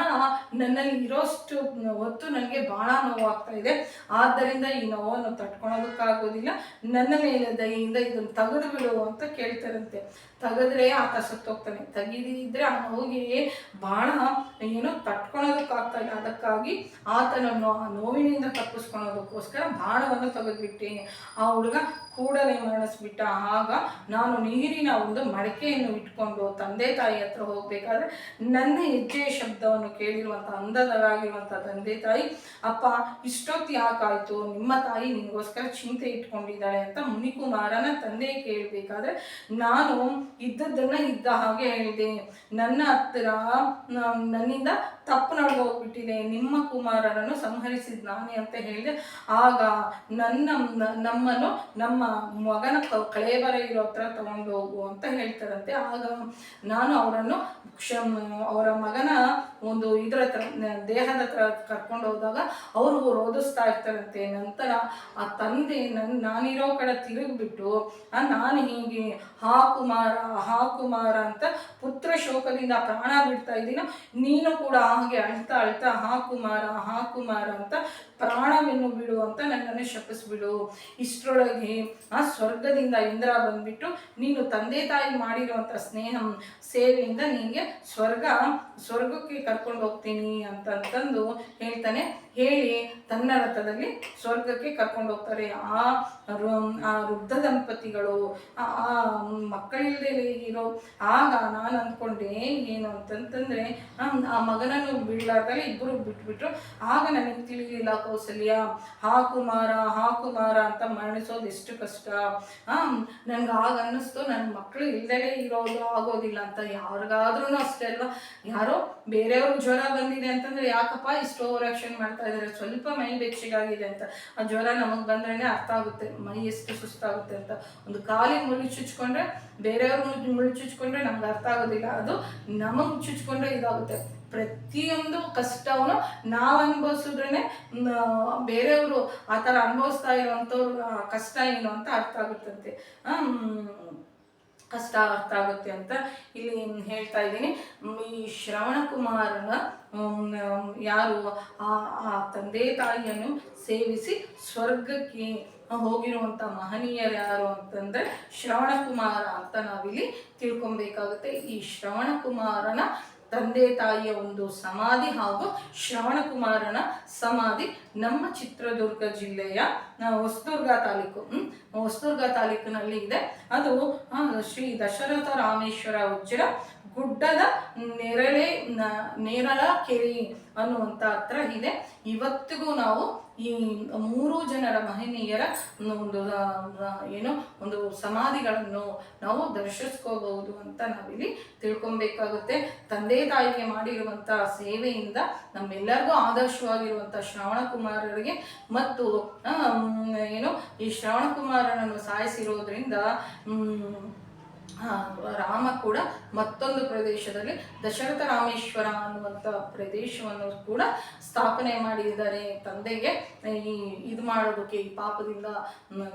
ನನ್ನಲ್ಲಿ ಇರೋಷ್ಟು ಹೊತ್ತು ನನಗೆ ಭಾಳ ನೋವಾಗ್ತಾ ಇದೆ. ಆದ್ದರಿಂದ ಈ ನೋವನ್ನು ತಡ್ಕೊಳೋದಕ್ಕಾಗೋದಿಲ್ಲ. ನನ್ನ ಮೇಲೆ ದಯೆಯಿಂದ ಇದನ್ನು ತೆಗೆದು ಬಿಡು ಅಂತ ಕೇಳ್ತಾರಂತೆ. ತೆಗೆದ್ರೆ ಆತ ಸತ್ತೋಗ್ತಾನೆ. ತೆಗೆದಿದ್ರೆ ಆ ನೋವಿಗೆ ಬಾಣ ತಟ್ಕೊಳೋದಕ್ಕಾಗ್ತಾ ಇಲ್ಲ. ಅದಕ್ಕಾಗಿ ಆತನನ್ನು ಆ ನೋವಿನಿಂದ ತಪ್ಪಿಸ್ಕೊಳೋದಕ್ಕೋಸ್ಕರ ಬಾಣವನ್ನು ತೆಗೆದುಬಿಟ್ಟೆ. ಆ ಹುಡುಗ ಕೂಡಲೇ ಮರಣಿಸ್ಬಿಟ್ಟ. ಆಗ ನಾನು ನೀರಿನ ಒಂದು ಮಡಕೆಯನ್ನು ಇಟ್ಕೊಂಡು ತಂದೆ ತಾಯಿ ಹತ್ರ ಹೋಗ್ಬೇಕಾದ್ರೆ ನನ್ನ ಹೆಜ್ಜೆಯ ಶಬ್ದವನ್ನು ಕೇಳಿರುವಂಥ ಅಂಧರಾಗಿರುವಂಥ ತಂದೆ ತಾಯಿ, ಅಪ್ಪ ಇಷ್ಟೊತ್ತು ಯಾಕಾಯಿತು, ನಿಮ್ಮ ತಾಯಿ ನಿಮಗೋಸ್ಕರ ಚಿಂತೆ ಇಟ್ಕೊಂಡಿದ್ದಾಳೆ ಅಂತ ಮುನಿಕುಮಾರನ ತಂದೆ ಕೇಳಬೇಕಾದ್ರೆ ನಾನು ಇದ್ದದ್ದನ್ನು ಇದ್ದ ಹಾಗೆ ಹೇಳಿದೆ. ನನ್ನ ಹತ್ತಿರ ನನ್ನಿಂದ ತಪ್ಪು ನಡೆದೋಗ್ಬಿಟ್ಟಿದೆ, ನಿಮ್ಮ ಕುಮಾರನನ್ನು ಸಂಹರಿಸಿದ ನಾನೇ ಅಂತ ಹೇಳಿದೆ. ಆಗ ನಮ್ಮನ್ನು ನಮ್ಮ ಮಗನ ಕಳೇಬರ ಇರೋ ಹತ್ರ ತಗೊಂಡು ಹೋಗು ಅಂತ ಹೇಳ್ತಾರಂತೆ. ಆಗ ನಾನು ಅವರನ್ನು ಅವರ ಮಗನ ಒಂದು ಇದ್ರ ಹತ್ರ ದೇಹದ ಹತ್ರ ಕರ್ಕೊಂಡು ಹೋದಾಗ ಅವರು ರೋಧಿಸ್ತಾ ಇರ್ತಾರಂತೆ. ನಂತರ ಆ ತಂದೆ ನಾನಿರೋ ಕಡೆ ತಿರುಗಿಬಿಟ್ಟು ನಾನು ಹೀಗೆ ಹಾ ಕುಮಾರ ಅಂತ ಪುತ್ರ ಶೋಕದಿಂದ ಪ್ರಾಣ ಬಿಡ್ತಾ ಇದ್ದೀನೋ, ನೀನು ಕೂಡ ಹಾಗೆ ಅಳ್ತಾ ಅಳ್ತಾ ಹಾ ಕುಮಾರ ಅಂತ ಪ್ರಾಣವನ್ನು ಬಿಡು ಅಂತ ನನ್ನನ್ನು ಶಪಿಸ್ಬಿಡು. ಇಷ್ಟರೊಳಗೆ ಆ ಸ್ವರ್ಗದಿಂದ ಇಂದ್ರ ಬಂದ್ಬಿಟ್ಟು ನೀನು ತಂದೆ ತಾಯಿ ಮಾಡಿರುವಂಥ ಸೇವೆಯಿಂದ ನಿನಗೆ ಸ್ವರ್ಗಕ್ಕೆ ಕರ್ಕೊಂಡು ಹೋಗ್ತೀನಿ ಅಂತಂದು ಹೇಳ್ತಾನೆ. ಹೇಳಿ ತನ್ನ ರಥದಲ್ಲಿ ಸ್ವರ್ಗಕ್ಕೆ ಕರ್ಕೊಂಡು ಹೋಗ್ತಾರೆ. ಆ ವೃದ್ಧ ದಂಪತಿಗಳು ಆ ಮಕ್ಕಳಿಲ್ಲದೆ ಇರೋ, ಆಗ ನಾನು ಅಂದ್ಕೊಂಡೆ ಏನು ಅಂತಂತಂದ್ರೆ ಆ ಮಗನನ್ನು ಬಿಡ್ಲಾರ್ದಲ್ಲಿ ಇಬ್ಬರು ಬಿಟ್ಬಿಟ್ರು. ಆಗ ನನಗೆ ತಿಳಿಲಿಲ್ಲ ಕೌಸಲ್ಯ, ಹಾ ಕುಮಾರ ಅಂತ ಮರಣಿಸೋದು ಎಷ್ಟು ಕಷ್ಟ. ನನ್ಗೆ ಆಗ ಅನ್ನಿಸ್ತು ನನ್ನ ಮಕ್ಕಳು ಇಲ್ದಲೇ ಇರೋದು ಆಗೋದಿಲ್ಲ ಅಂತ. ಯಾರಿಗಾದ್ರೂ ಅಷ್ಟೇ ಅಲ್ವಾ, ಯಾರೋ ಬೇರೆಯವ್ರಿಗೆ ಜ್ವರ ಬಂದಿದೆ ಅಂತಂದ್ರೆ ಯಾಕಪ್ಪ ಇಷ್ಟು ಓವರಾಕ್ಷನ್ ಮಾಡ್ತಾ ಇದ್ದಾರೆ, ಸ್ವಲ್ಪ ಮೈ ಬೆಚ್ಚಗಾಗಿದೆ ಅಂತ. ಆ ಜ್ವರ ನಮಗೆ ಬಂದ್ರೇನೆ ಅರ್ಥ ಆಗುತ್ತೆ ಮೈ ಎಷ್ಟು ಸುಸ್ತಾಗುತ್ತೆ ಅಂತ. ಒಂದು ಕಾಲಿಗೆ ಮುಳ್ಳು ಚುಚ್ಕೊಂಡ್ರೆ ಬೇರೆಯವ್ರ ಮುಳ್ಳು ಚುಚ್ಕೊಂಡ್ರೆ ನಮ್ಗೆ ಅರ್ಥ ಆಗೋದಿಲ್ಲ, ಅದು ನಮಗೆ ಚುಚ್ಕೊಂಡ್ರೆ ಇದಾಗುತ್ತೆ. ಪ್ರತಿಯೊಂದು ಕಷ್ಟವನ್ನು ನಾವು ಅನುಭವಿಸಿದ್ರೇ ಬೇರೆಯವರು ಆ ಥರ ಅನುಭವಿಸ್ತಾ ಇರೋವಂಥವ್ರು ಕಷ್ಟ ಏನು ಅಂತ ಅರ್ಥ ಆಗುತ್ತಂತೆ, ಕಷ್ಟ ಅರ್ಥ ಆಗುತ್ತೆ ಅಂತ ಇಲ್ಲಿ ಹೇಳ್ತಾ ಇದ್ದೀನಿ. ಈ ಶ್ರವಣ ಕುಮಾರನ ಯಾರು ಆ ತಂದೆ ತಾಯಿಯನ್ನು ಸೇವಿಸಿ ಸ್ವರ್ಗಕ್ಕೆ ಹೋಗಿರುವಂಥ ಮಹನೀಯರು ಯಾರು ಅಂತಂದರೆ ಶ್ರವಣ ಕುಮಾರ ಅಂತ ನಾವಿಲ್ಲಿ ತಿಳ್ಕೊಬೇಕಾಗುತ್ತೆ. ಈ ಶ್ರವಣ ಕುಮಾರನ ತಂದೆ ತಾಯಿಯ ಒಂದು ಸಮಾಧಿ ಹಾಗೂ ಶ್ರವಣ ಕುಮಾರನ ಸಮಾಧಿ ನಮ್ಮ ಚಿತ್ರದುರ್ಗ ಜಿಲ್ಲೆಯ ಹೊಸದುರ್ಗ ತಾಲೂಕಿನಲ್ಲಿ ಇದೆ. ಅದು ಶ್ರೀ ದಶರಥ ರಾಮೇಶ್ವರ ಉಜ್ಜರ ಗುಡ್ಡದ ನೇರಳ ಕೆರೆ ಅನ್ನುವಂಥ ಹತ್ರ ಇದೆ. ಇವತ್ತಿಗೂ ನಾವು ಈ 3 ಜನರ ಮಹನೀಯರ ಒಂದು ಸಮಾಧಿಗಳನ್ನು ನಾವು ದರ್ಶಿಸ್ಕೋಬಹುದು ಅಂತ ನಾವಿಲ್ಲಿ ತಿಳ್ಕೊಬೇಕಾಗುತ್ತೆ. ತಂದೆ ತಾಯಿಗೆ ಮಾಡಿರುವಂಥ ಸೇವೆಯಿಂದ ನಮ್ಮೆಲ್ಲರಿಗೂ ಆದರ್ಶವಾಗಿರುವಂಥ ಶ್ರವಣ ಕುಮಾರರಿಗೆ ಮತ್ತು ಈ ಶ್ರವಣ ಕುಮಾರನನ್ನು ಸಾಯಿಸಿರೋದ್ರಿಂದ ರಾಮ ಕೂಡ ಮತ್ತೊಂದು ಪ್ರದೇಶದಲ್ಲಿ ದಶರಥ ರಾಮೇಶ್ವರ ಅನ್ನುವಂಥ ಪ್ರದೇಶವನ್ನು ಕೂಡ ಸ್ಥಾಪನೆ ಮಾಡಿದ್ದಾರೆ. ತಂದೆಗೆ ಇದು ಮಾಡೋದಕ್ಕೆ, ಈ ಪಾಪದಿಂದ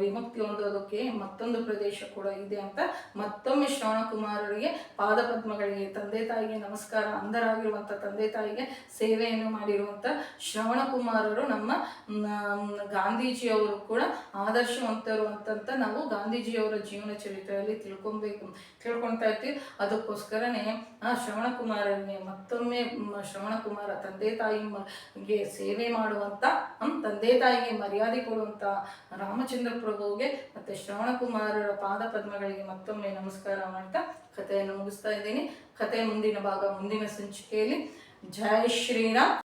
ವಿಮುಕ್ತಿ ಹೊಂದೋದಕ್ಕೆ ಮತ್ತೊಂದು ಪ್ರದೇಶ ಕೂಡ ಇದೆ ಅಂತ ಮತ್ತೊಮ್ಮೆ ಶ್ರವಣ ಕುಮಾರರಿಗೆ ಪಾದಪದ್ಮಗಳಿಗೆ, ತಂದೆ ತಾಯಿಗೆ ನಮಸ್ಕಾರ. ಅಂಧರಾಗಿರುವಂಥ ತಂದೆ ತಾಯಿಗೆ ಸೇವೆಯನ್ನು ಮಾಡಿರುವಂಥ ಶ್ರವಣ ಕುಮಾರರು ನಮ್ಮ ಗಾಂಧೀಜಿಯವರು ಕೂಡ ಆದರ್ಶವಂತರು ಅಂತ ನಾವು ಗಾಂಧೀಜಿಯವರ ಜೀವನ ಚರಿತ್ರೆಯಲ್ಲಿ ತಿಳ್ಕೊಳ್ತಾ ಇರ್ತೀವಿ. ಅದಕ್ಕೋಸ್ಕರನೇ ಆ ಶ್ರವಣ ಕುಮಾರನಿಗೆ ಮತ್ತೊಮ್ಮೆ ಶ್ರವಣ ಕುಮಾರ ತಂದೆ ತಾಯಿಗೆ ಸೇವೆ ಮಾಡುವಂಥ, ತಂದೆ ತಾಯಿಗೆ ಮರ್ಯಾದೆ ಕೊಡುವಂಥ ರಾಮಚಂದ್ರ ಪ್ರಭುವಿಗೆ ಮತ್ತು ಶ್ರವಣ ಕುಮಾರರ ಪಾದ ಪದ್ಮಗಳಿಗೆ ಮತ್ತೊಮ್ಮೆ ನಮಸ್ಕಾರ ಮಾಡ್ತಾ ಕಥೆಯನ್ನು ಮುಗಿಸ್ತಾ ಇದ್ದೀನಿ. ಕಥೆ ಮುಂದಿನ ಭಾಗ ಮುಂದಿನ ಸಂಚಿಕೆಯಲ್ಲಿ. ಜೈ ಶ್ರೀರಾಮ್.